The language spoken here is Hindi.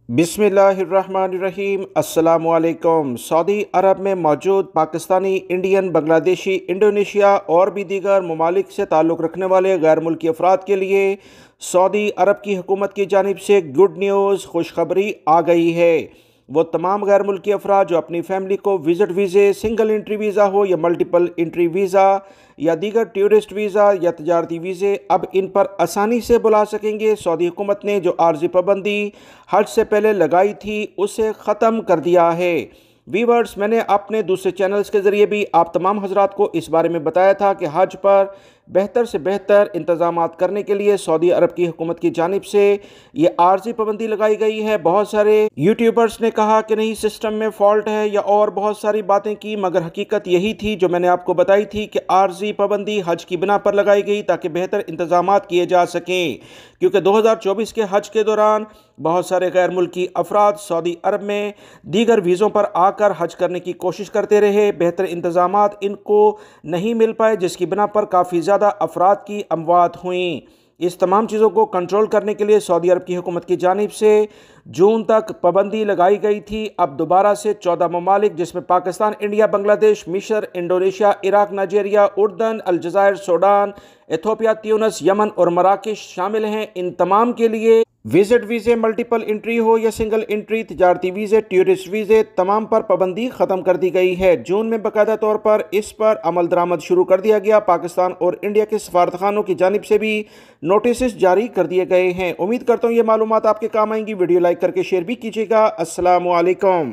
बिस्मिल्लाहिर्रहमानिर्रहीम। अस्सलामुअलैकुम। सऊदी अरब में मौजूद पाकिस्तानी, इंडियन, बांग्लादेशी, इंडोनेशिया और भी दीगर ममालिक से ताल्लुक़ रखने वाले गैर मुल्की अफराद के लिए सऊदी अरब की हुकूमत की जानिब से गुड न्यूज़, खुशखबरी आ गई है। वो तमाम गैर मुल्की अफराद जो अपनी फैमिली को विज़िट वीज़े, सिंगल एंट्री वीज़ा हो या मल्टीपल एंट्री वीज़ा या दीगर टूरिस्ट वीज़ा या तजारती वीज़े, अब इन पर आसानी से बुला सकेंगे। सऊदी हुकूमत ने जो आर्जी पाबंदी हज से पहले लगाई थी उसे ख़त्म कर दिया है। वीवर्स, मैंने अपने दूसरे चैनल्स के ज़रिए भी आप तमाम हजरात को इस बारे में बताया था कि हज पर बेहतर से बेहतर इंतज़ामात करने के लिए सऊदी अरब की हुकूमत की जानिब से ये आर्जी पाबंदी लगाई गई है। बहुत सारे यूट्यूबर्स ने कहा कि नहीं, सिस्टम में फ़ॉल्ट है या और बहुत सारी बातें की, मगर हकीकत यही थी जो मैंने आपको बताई थी कि आर्जी पाबंदी हज की बिना पर लगाई गई ताकि बेहतर इंतज़ामात किए जा सकें। क्योंकि 2024 के हज के दौरान बहुत सारे गैर मुल्की अफराद सऊदी अरब में दीगर वीज़ों पर आकर हज करने की कोशिश करते रहे। बेहतर इंतज़ामात इनको नहीं मिल पाए, जिसकी बिना पर काफ़ी ज़्यादा अफराद की अमवात हुई। इस तमाम चीज़ों को कंट्रोल करने के लिए सऊदी अरब की हुकूमत की जानिब से जून तक पाबंदी लगाई गई थी। अब दोबारा से 14 ममालिक, जिसमें पाकिस्तान, इंडिया, बांग्लादेश, मिस्र, Indonesia, Iraq, Nigeria, उर्दन, अलजायर, Sudan, Ethiopia, Tunis, Yemen और मराकश शामिल हैं। इन तमाम के लिए विजिट वीज़े, मल्टीपल एंट्री हो या सिंगल एंट्री, तजारती वीज़े, टूरिस्ट वीज़े, तमाम पर पाबंदी ख़त्म कर दी गई है। जून में बाकायदा तौर पर इस पर अमल दरामद शुरू कर दिया गया। पाकिस्तान और इंडिया के सफारतखानों की जानिब से भी नोटिस जारी कर दिए गए हैं। उम्मीद करता हूँ ये मालूमात आपके काम आएंगी। वीडियो लाइक करके शेयर भी कीजिएगा। अस्सलामु अलैकुम।